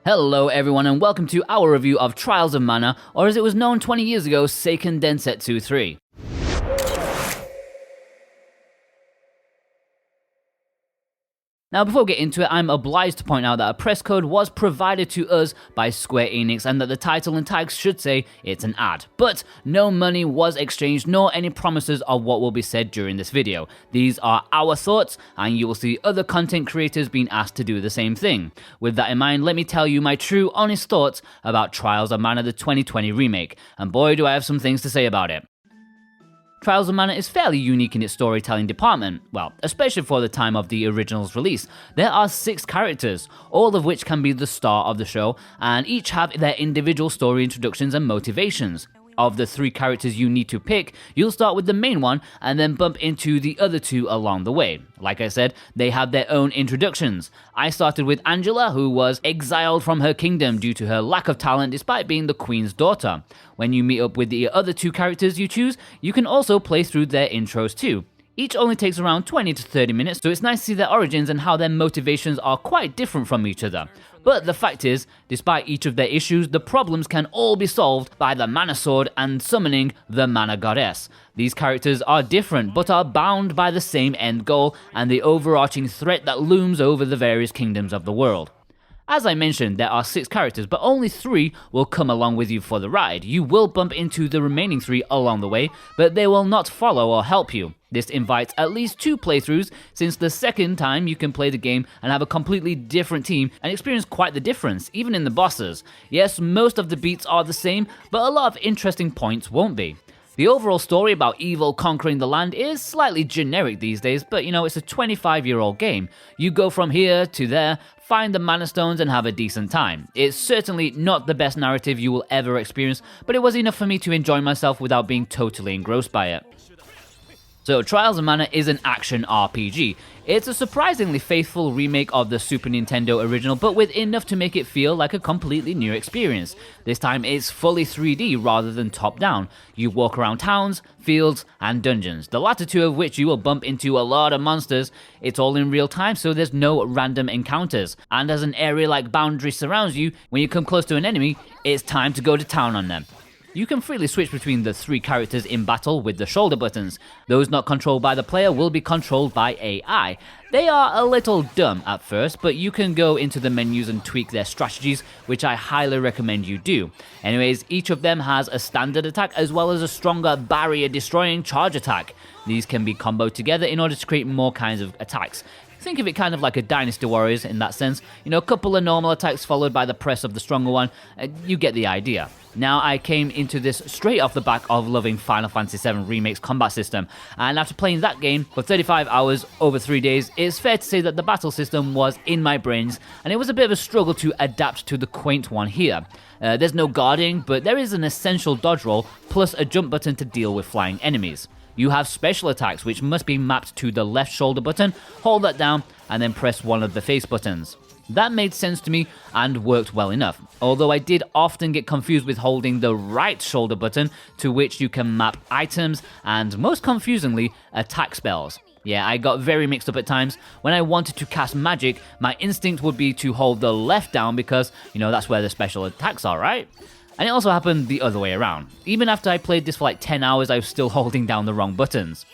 Hello everyone and welcome to our review of Trials of Mana, or as it was known 20 years ago, Seiken Densetsu 3. Now before we get into it, I'm obliged to point out that a press code was provided to us by Square Enix and that the title and tags should say it's an ad. But no money was exchanged nor any promises of what will be said during this video. These are our thoughts and you will see other content creators being asked to do the same thing. With that in mind, let me tell you my true honest thoughts about Trials of Mana the 2020 remake, and boy do I have some things to say about it. Trials of Mana is fairly unique in its storytelling department, well, especially for the time of the original's release. There are 6 characters, all of which can be the star of the show, and each have their individual story introductions and motivations. Of the 3 characters you need to pick, you'll start with the main one and then bump into the other 2 along the way. Like I said, they have their own introductions. I started with Angela, who was exiled from her kingdom due to her lack of talent despite being the queen's daughter. When you meet up with the other 2 characters you choose, you can also play through their intros too. Each only takes around 20 to 30 minutes, so it's nice to see their origins and how their motivations are quite different from each other. But the fact is, despite each of their issues, the problems can all be solved by the Mana Sword and summoning the Mana Goddess. These characters are different, but are bound by the same end goal and the overarching threat that looms over the various kingdoms of the world. As I mentioned, there are 6 characters, but only 3 will come along with you for the ride. You will bump into the remaining 3 along the way, but they will not follow or help you. This invites at least 2 playthroughs, since the second time you can play the game and have a completely different team and experience quite the difference, even in the bosses. Yes, most of the beats are the same, but a lot of interesting points won't be. The overall story about evil conquering the land is slightly generic these days, but it's a 25-year-old game. You go from here to there, find the Mana Stones and have a decent time. It's certainly not the best narrative you will ever experience, but it was enough for me to enjoy myself without being totally engrossed by it. So Trials of Mana is an action RPG. It's a surprisingly faithful remake of the Super Nintendo original, but with enough to make it feel like a completely new experience. This time it's fully 3D rather than top-down. You walk around towns, fields, and dungeons, the latter 2 of which you will bump into a lot of monsters. It's all in real time, so there's no random encounters. And as an area-like boundary surrounds you, when you come close to an enemy, it's time to go to town on them. You can freely switch between the 3 characters in battle with the shoulder buttons. Those not controlled by the player will be controlled by AI. They are a little dumb at first, but you can go into the menus and tweak their strategies, which I highly recommend you do. Anyways, each of them has a standard attack as well as a stronger barrier-destroying charge attack. These can be comboed together in order to create more kinds of attacks. Think of it kind of like a Dynasty Warriors in that sense. A couple of normal attacks followed by the press of the stronger one. You get the idea. Now, I came into this straight off the back of loving Final Fantasy VII Remake's combat system, and after playing that game for 35 hours over 3 days, it's fair to say that the battle system was in my brains, and it was a bit of a struggle to adapt to the quaint one here. There's no guarding, but there is an essential dodge roll, plus a jump button to deal with flying enemies. You have special attacks, which must be mapped to the left shoulder button, hold that down, and then press one of the face buttons. That made sense to me and worked well enough, although I did often get confused with holding the right shoulder button, to which you can map items and, most confusingly, attack spells. Yeah, I got very mixed up at times. When I wanted to cast magic, my instinct would be to hold the left down because, that's where the special attacks are, right? And it also happened the other way around. Even after I played this for like 10 hours, I was still holding down the wrong buttons.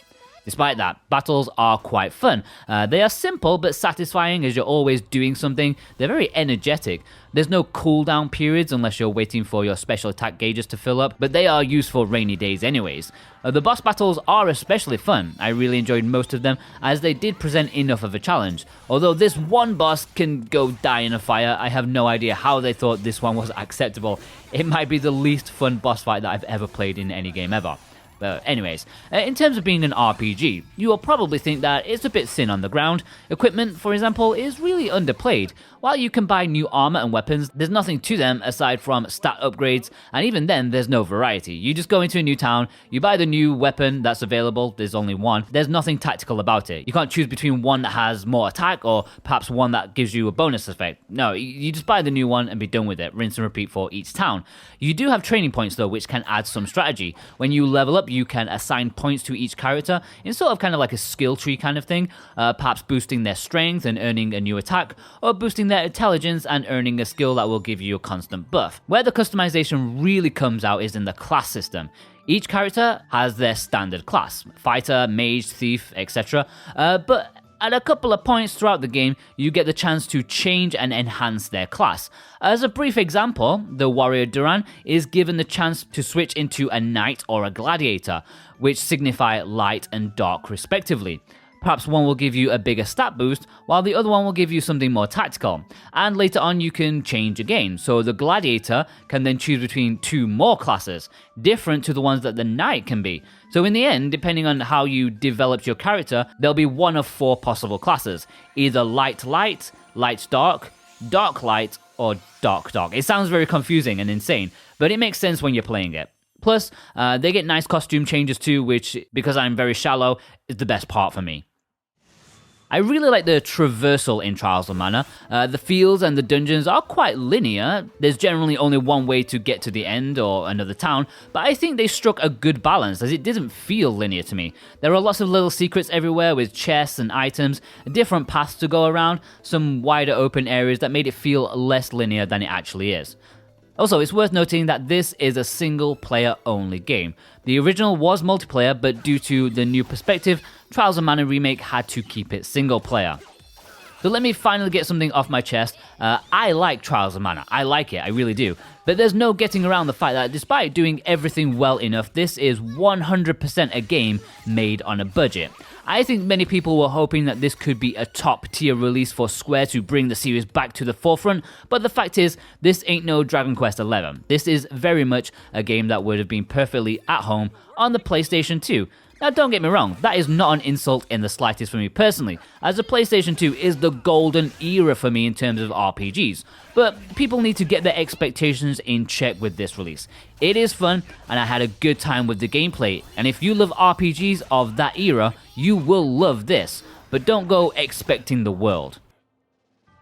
Despite that, battles are quite fun. They are simple but satisfying as you're always doing something. They're very energetic. There's no cooldown periods unless you're waiting for your special attack gauges to fill up, but they are used for rainy days anyways. The boss battles are especially fun. I really enjoyed most of them as they did present enough of a challenge. Although this one boss can go die in a fire, I have no idea how they thought this one was acceptable. It might be the least fun boss fight that I've ever played in any game ever. But anyways, in terms of being an RPG, you will probably think that it's a bit thin on the ground. Equipment, for example, is really underplayed. While you can buy new armor and weapons, there's nothing to them aside from stat upgrades, and even then, there's no variety. You just go into a new town, you buy the new weapon that's available, there's only one. There's nothing tactical about it. You can't choose between one that has more attack or perhaps one that gives you a bonus effect. No, you just buy the new one and be done with it, rinse and repeat for each town. You do have training points though, which can add some strategy. When you level up, you can assign points to each character in sort of kind of like a skill tree kind of thing, perhaps boosting their strength and earning a new attack, or boosting their intelligence and earning a skill that will give you a constant buff. Where the customization really comes out is in the class system. Each character has their standard class, fighter, mage, thief, etc. But at a couple of points throughout the game, you get the chance to change and enhance their class. As a brief example, the warrior Duran is given the chance to switch into a knight or a gladiator, which signify light and dark respectively. Perhaps one will give you a bigger stat boost, while the other one will give you something more tactical. And later on you can change again, so the gladiator can then choose between two more classes, different to the ones that the knight can be. So in the end, depending on how you developed your character, there'll be one of 4 possible classes. Either light light, light dark, dark light, or dark dark. It sounds very confusing and insane, but it makes sense when you're playing it. Plus, they get nice costume changes too, which, because I'm very shallow, is the best part for me. I really like the traversal in Trials of Mana. The fields and the dungeons are quite linear. There's generally only one way to get to the end or another town, but I think they struck a good balance as it didn't feel linear to me. There are lots of little secrets everywhere with chests and items, different paths to go around, some wider open areas that made it feel less linear than it actually is. Also, it's worth noting that this is a single-player only game. The original was multiplayer, but due to the new perspective, Trials of Mana Remake had to keep it single-player. So let me finally get something off my chest. I like Trials of Mana. I like it, I really do. But there's no getting around the fact that despite doing everything well enough, this is 100% a game made on a budget. I think many people were hoping that this could be a top-tier release for Square to bring the series back to the forefront, but the fact is, this ain't no Dragon Quest XI. This is very much a game that would have been perfectly at home on the PlayStation 2. Now don't get me wrong, that is not an insult in the slightest for me personally, as the PlayStation 2 is the golden era for me in terms of RPGs, but people need to get their expectations in check with this release. It is fun, and I had a good time with the gameplay, and if you love RPGs of that era, you will love this, but don't go expecting the world.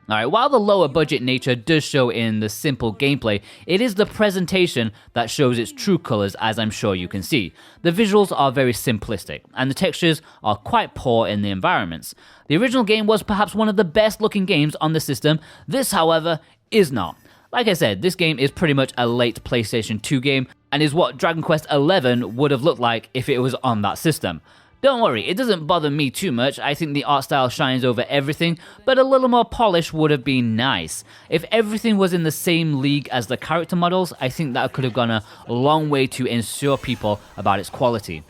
Alright, while the lower budget nature does show in the simple gameplay, it is the presentation that shows its true colors, as I'm sure you can see. The visuals are very simplistic, and the textures are quite poor in the environments. The original game was perhaps one of the best looking games on the system. This, however, is not. Like I said, this game is pretty much a late PlayStation 2 game, and is what Dragon Quest XI would have looked like if it was on that system. Don't worry, it doesn't bother me too much. I think the art style shines over everything, but a little more polish would have been nice. If everything was in the same league as the character models, I think that could have gone a long way to ensure people about its quality.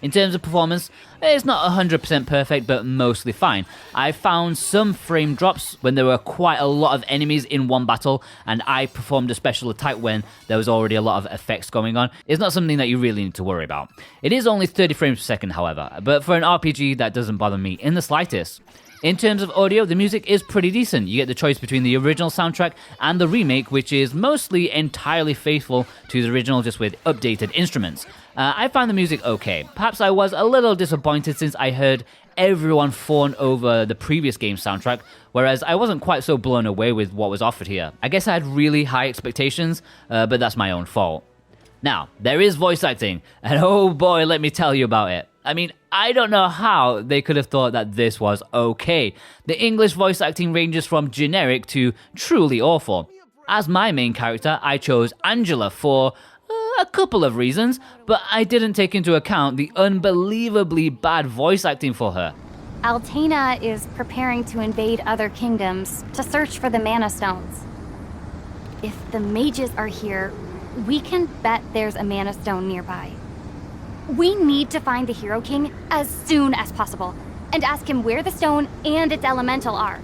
In terms of performance, it's not 100% perfect, but mostly fine. I found some frame drops when there were quite a lot of enemies in one battle, and I performed a special attack when there was already a lot of effects going on. It's not something that you really need to worry about. It is only 30 frames per second, however, but for an RPG, that doesn't bother me in the slightest. In terms of audio, the music is pretty decent. You get the choice between the original soundtrack and the remake, which is mostly entirely faithful to the original, just with updated instruments. I found the music okay. Perhaps I was a little disappointed since I heard everyone fawn over the previous game's soundtrack, whereas I wasn't quite so blown away with what was offered here. I guess I had really high expectations, but that's my own fault. Now, there is voice acting, and oh boy, let me tell you about it. I mean, I don't know how they could have thought that this was okay. The English voice acting ranges from generic to truly awful. As my main character, I chose Angela for a couple of reasons, but I didn't take into account the unbelievably bad voice acting for her. Altena is preparing to invade other kingdoms to search for the Mana Stones. If the mages are here, we can bet there's a Mana Stone nearby. We need to find the Hero King as soon as possible, and ask him where the stone and its elemental are.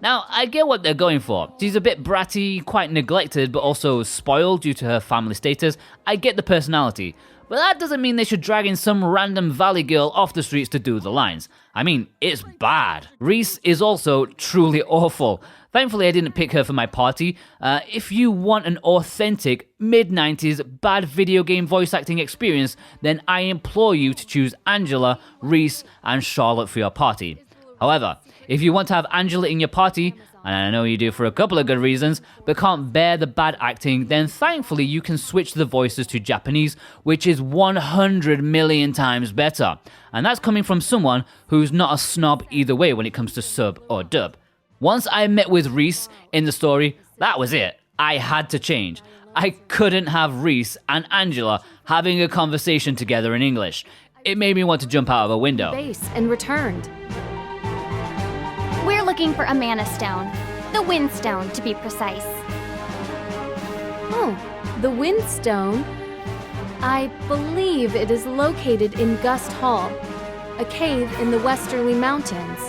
Now, I get what they're going for. She's a bit bratty, quite neglected, but also spoiled due to her family status. I get the personality. But that doesn't mean they should drag in some random valley girl off the streets to do the lines. I mean, it's bad. Reese is also truly awful. Thankfully, I didn't pick her for my party. If you want an authentic, mid-90s, bad video game voice acting experience, then I implore you to choose Angela, Reese, and Charlotte for your party. However, if you want to have Angela in your party, and I know you do for a couple of good reasons, but can't bear the bad acting, then thankfully you can switch the voices to Japanese, which is 100 million times better. And that's coming from someone who's not a snob either way when it comes to sub or dub. Once I met with Reese in the story, that was it. I had to change. I couldn't have Reese and Angela having a conversation together in English. It made me want to jump out of a window. Base and returned. We're looking for a mana stone. The wind stone, to be precise. Oh, the Windstone. I believe it is located in Gust Hall, a cave in the Westerly Mountains.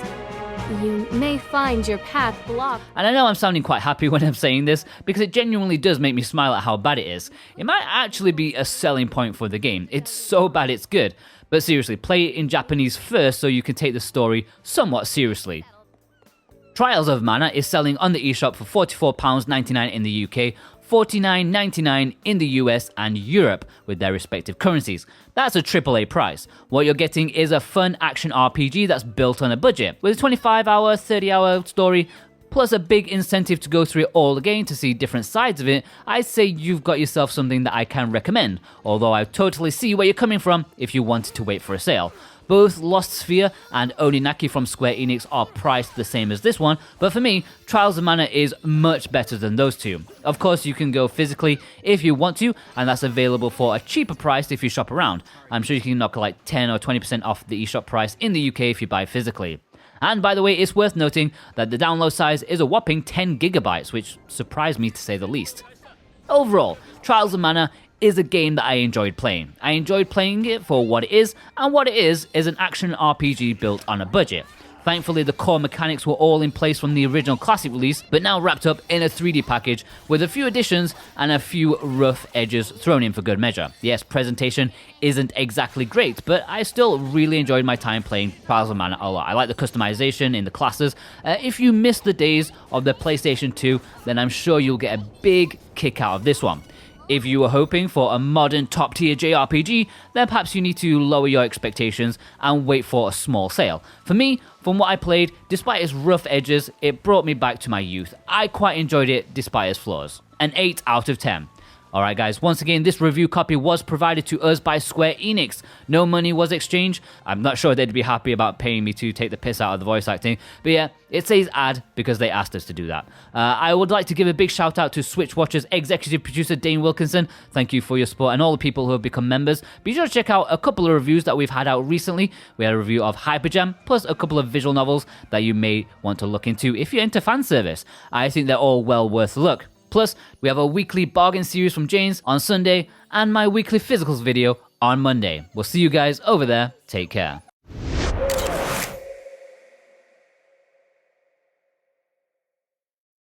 You may find your path blocked. And I know I'm sounding quite happy when I'm saying this, because it genuinely does make me smile at how bad it is. It might actually be a selling point for the game. It's so bad it's good. But seriously, play it in Japanese first so you can take the story somewhat seriously. Trials of Mana is selling on the eShop for £44.99 in the UK, $49.99 in the US and Europe with their respective currencies. That's a AAA price. What you're getting is a fun action RPG that's built on a budget, with a 25-hour, 30-hour story, plus a big incentive to go through it all again to see different sides of it. I'd say you've got yourself something that I can recommend, although I totally see where you're coming from if you wanted to wait for a sale. Both Lost Sphere and Oninaki from Square Enix are priced the same as this one, but for me, Trials of Mana is much better than those two. Of course, you can go physically if you want to, and that's available for a cheaper price if you shop around. I'm sure you can knock like 10 or 20% off the eShop price in the UK if you buy physically. And by the way, it's worth noting that the download size is a whopping 10 gigabytes, which surprised me to say the least. Overall, Trials of Mana is a game that I enjoyed playing. I enjoyed playing it for what it is, and what it is an action RPG built on a budget. Thankfully, the core mechanics were all in place from the original classic release, but now wrapped up in a 3D package with a few additions and a few rough edges thrown in for good measure. Yes, presentation isn't exactly great, but I still really enjoyed my time playing Trials of Mana a lot. I like the customization in the classes. If you miss the days of the PlayStation 2, then I'm sure you'll get a big kick out of this one. If you were hoping for a modern top-tier JRPG, then perhaps you need to lower your expectations and wait for a small sale. For me, from what I played, despite its rough edges, it brought me back to my youth. I quite enjoyed it despite its flaws. An 8 out of 10. Alright guys, once again, this review copy was provided to us by Square Enix. No money was exchanged. I'm not sure they'd be happy about paying me to take the piss out of the voice acting, but yeah, it says ad because they asked us to do that. I would like to give a big shout out to SwitchWatch's executive producer Dane Wilkinson. Thank you for your support, and all the people who have become members. Be sure to check out a couple of reviews that we've had out recently. We had a review of Hyperjam, plus a couple of visual novels that you may want to look into if you're into fan service. I think they're all well worth a look. Plus, we have a weekly bargain series from James on Sunday and my weekly physicals video on Monday. We'll see you guys over there. Take care.